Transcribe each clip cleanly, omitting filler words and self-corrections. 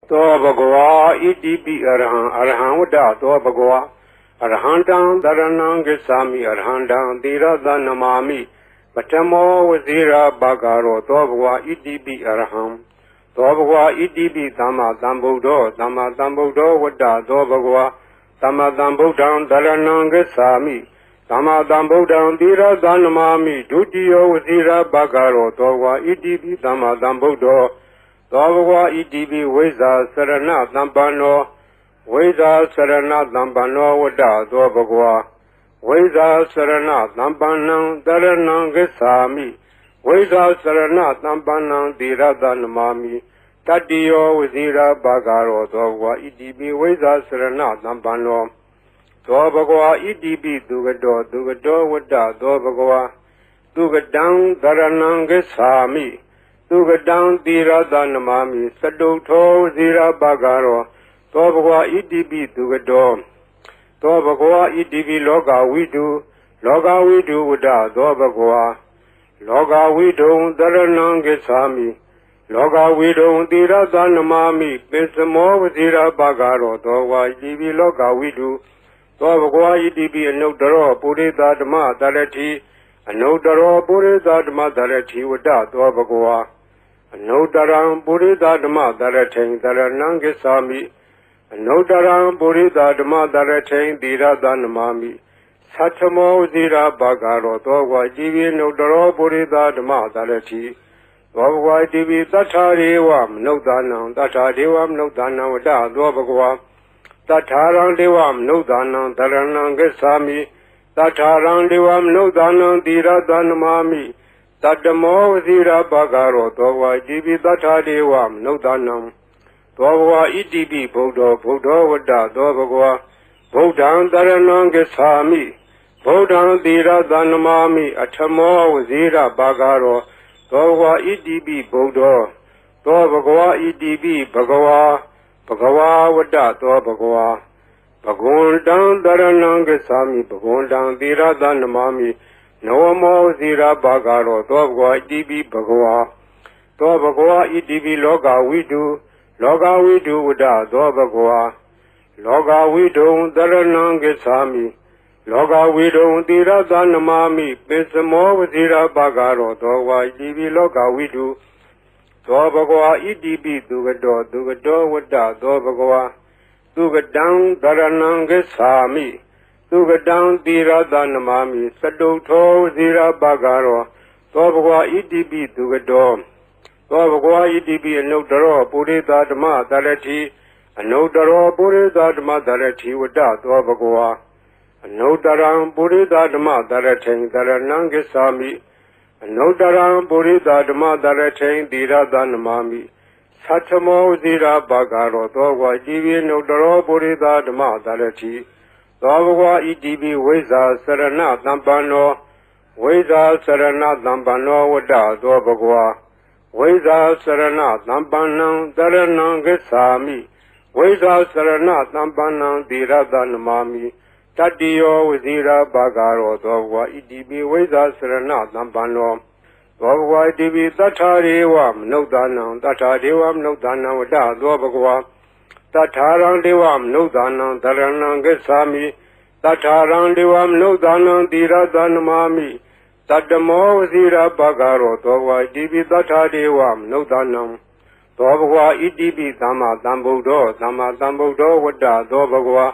သောဘဂဝါဣတိပိအရဟံအရဟံဝတ္တသောဘဂဝါအရဟံတံတရဏံဂစ္ဆာမိအရဟံတံသီရသနမာမိပထမောဝဇိရာဘဂရောသောဘဂဝါဣတိပိအရဟံသောဘဂဝါဣတိပိသမ္မာသမ္ဗုဒ္ဓောသမ္မာသမ္ဗုဒ္ဓောဝတ္တသောဘဂဝါသမ္မာသမ္ဗုဒ္ဓံတရဏံဂစ္ဆာမိသမ္မာသမ္ဗုဒ္ဓံသီရသနမာမိဒုတိယောဝဇိရာဘဂရောသောဘဂဝါဣတိပိသမ္မာသမ္ဗုဒ္ဓောသောဘဂဝါဣတိပိဝိဇ္ဇာစရဏသမ္ပန္နောဝိဇ္ဇာစရဏသမ္ပန္နောဝတ္တသောဘဂဝါဝိဇ္ဇာစရဏသမ္ပန္နံတရဏံဂစ္ဆာမိဝိဇ္ဇာစရဏသမ္ပန္နံသီရသနမာမိတတ္တိယောဝဇိရာဘဂရောသောဘဂဝါဣတိပိဝိဇ္ဇာစရဏသမ္ပန္နောသောဘဂဝါဣတိပိသူကတောသူကတောဝတ္တသောဘဂဝါသူကတံတရဏံဂစ္ဆာမိသူကတံသီရသနမာမိသတုထောဝဇိရာဘဂရောသောဘဂဝါဣတိပိသူကတောသောဘဂဝါဣတိပိလောကဝိတုလောကဝိတုဝတ္တသောဘဂဝါလောကဝိတုံတရဏံဂစ္ဆာမိလောကဝိတုံသီရသနမာမိပိစမောဝဇိရာဘဂရောသောဘဂဝါဣတိပိလောကဝိတုသောဘဂဝါဣတိပိအနုတ္တရောပုရိသဓမ္မတရတိအနုတ္တရောပုရိသဓမ္မတရတိဝတ္တသောဘဂဝါအနုတ္တရံပုရိသဓမ္မတရထိန်တရဏံဂစ္ဆာမိအနုတ္တရံပုရိသဓမ္မတရထိန်သီရသနမာမိသတ္ထမောဝဇိရာဘဂရောသောဘဂဝါဣတိပိအနုတ္တရောပုရိသဓမ္မတရတိသောဘဂဝါဣတိပိသတ္ထာရေဝမနုဿာနံသတ္ထာဒေဝမနုဿာနံဝတ္တသောဘဂဝါသတ္ထာရံဒေဝမနုဿာနံတရဏံဂစ္ဆာမိသတ္ထာရံဒေဝမနုဿာနံသီရသနမာမိတတ္တမောဝဇိရာဘဂရောသောဘဂဝါဣတိပိသတ္ထာဒေဝမနုဿာနံသောဘဂဝါဣတိပိဗုဒ္ဓောဗုဒ္ဓောဝတ္တသောဘဂဝါဗုဒ္ဓံတရဏံဂစ္ဆာမိဗုဒ္ဓံသီရသနမာမိအထမောဝဇိရာဘဂရောသောဘဂဝါဣတိပိဗုဒ္ဓောသောဘဂဝါဣတိပိဘဂဝါဘဂဝါဝတ္တသောဘဂဝါဘဂဝန္တံတရဏံဂစ္ဆာမိဘဂဝန္တံသီရသနမာမိနောမောဇိရာဘဂရောသောဘဂဝါဣတိပိဘဂဝါသောဘဂဝါဣတိပိလောကဝိတုလောကဝိတုဝတ္တသောဘဂဝါလောကဝိတုံတရဏံဂစ္ဆာမိလောကဝိတုံသီရသနမာမိပိစမောဝဇိရာဘဂရောသောဘဂဝါဣတိပိလောကဝိတုသောဘဂဝါဣတိပိသူကတောသူကတောဝတ္တသောဘဂဝါသူကတံတရဏံဂစ္ဆာမိသူကတံသီရသနမာမိသတုထောဝဇိရာဘဂရောသောဘဂဝါဣတိပိသူကတောသောဘဂဝါဣတိပိအနုတ္တရောပုရိသဓမ္မတရတိအနုတ္တရောပုရိသဓမ္မတရတိဝတ္တသောဘဂဝါအနုတ္တရံပုရိသဓမ္မတရထိန်တရဏံဂစ္ဆာမိအနုတ္တရံပုရိသဓမ္မတရထိန်သီရသနမာမိသတ္ထမောဝဇိရာဘဂရောသောဘဂဝါဣတိပိအနုတ္တရောပုရိသဓမ္မတရတိသောဘဂဝါဣတိပိဝိဇ္ဇာစရဏသမ္ပန္နောဝိဇ္ဇာစရဏသမ္ပန္နောဝတ္တသောဘဂဝါဝိဇ္ဇာစရဏသမ္ပန္နံတရဏံဂစ္ဆာမိဝိဇ္ဇာစရဏသမ္ပန္နံသီရသနမာမိတတ္တိယောဝဇိရာဘဂရောသောဘဂဝါဣတိပိဝိဇ္ဇာစရဏသမ္ပန္နောသောဘဂဝါဣတိပိသတ္ထာရေဝမနုဿာနံသတ္ထာဒေဝမနုဿာနံဝတ္တသောဘဂဝါသတ္ထာရံဒေဝမနုဿာနံတရဏံဂစ္ဆာမိသတ္ထာရံဒေဝမနုဿာနံသီရသနမာမိတတ္တမောဝဇိရာဘဂရောသောဘဂဝါဣတိပိသတ္ထာဒေဝမနုဿာနံသောဘဂဝါဣတိပိသမ္မာသမ္ဗုဒ္ဓောသမ္မာသမ္ဗုဒ္ဓောဝတ္တသောဘဂဝါ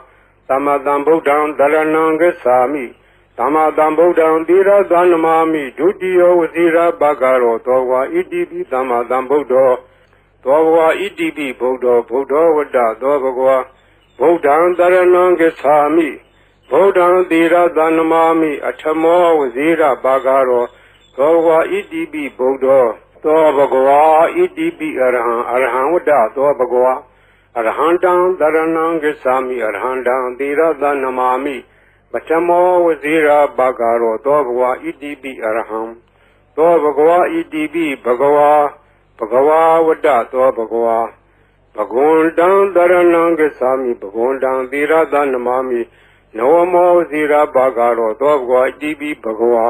သမ္မာသမ္ဗုဒ္ဓံတရဏံဂစ္ဆာမိသမ္မာသမ္ဗုဒ္ဓံသီရသနမာမိဒုတိယောဝဇိရာဘဂရောသောဘဂဝါဣတိပိသမ္မာသမ္ဗုဒ္ဓောသောဘဂဝါဣတိပိဗုဒ္ဓောဗုဒ္ဓောဝတ္တသောဘဂဝါဗုဒ္ဓံတရဏံဂစ္ဆာမိဗုဒ္ဓံသီရသနမာမိအထမောဝဇိရာဘဂရောသောဘဂဝါဣတိပိဗုဒ္ဓောသောဘဂဝါဣတိပိအရဟံအရဟံဝတ္တသောဘဂဝါအရဟံတံတရဏံဂစ္ဆာမိအရဟံတံသီရသနမာမိပထမောဝဇိရာဘဂရောသောဘဂဝါဣတိပိအရဟံသောဘဂဝါဣတိပိဘဂဝါဘဂဝါဝတ္တသောဘဂဝါဘဂဝန္တံတရဏံဂစ္ဆာမိဘဂဝန္တံသီရသနမာမိနောမောဝဇိရာဘဂရောသောဘဂဝါဣတိပိဘဂဝါ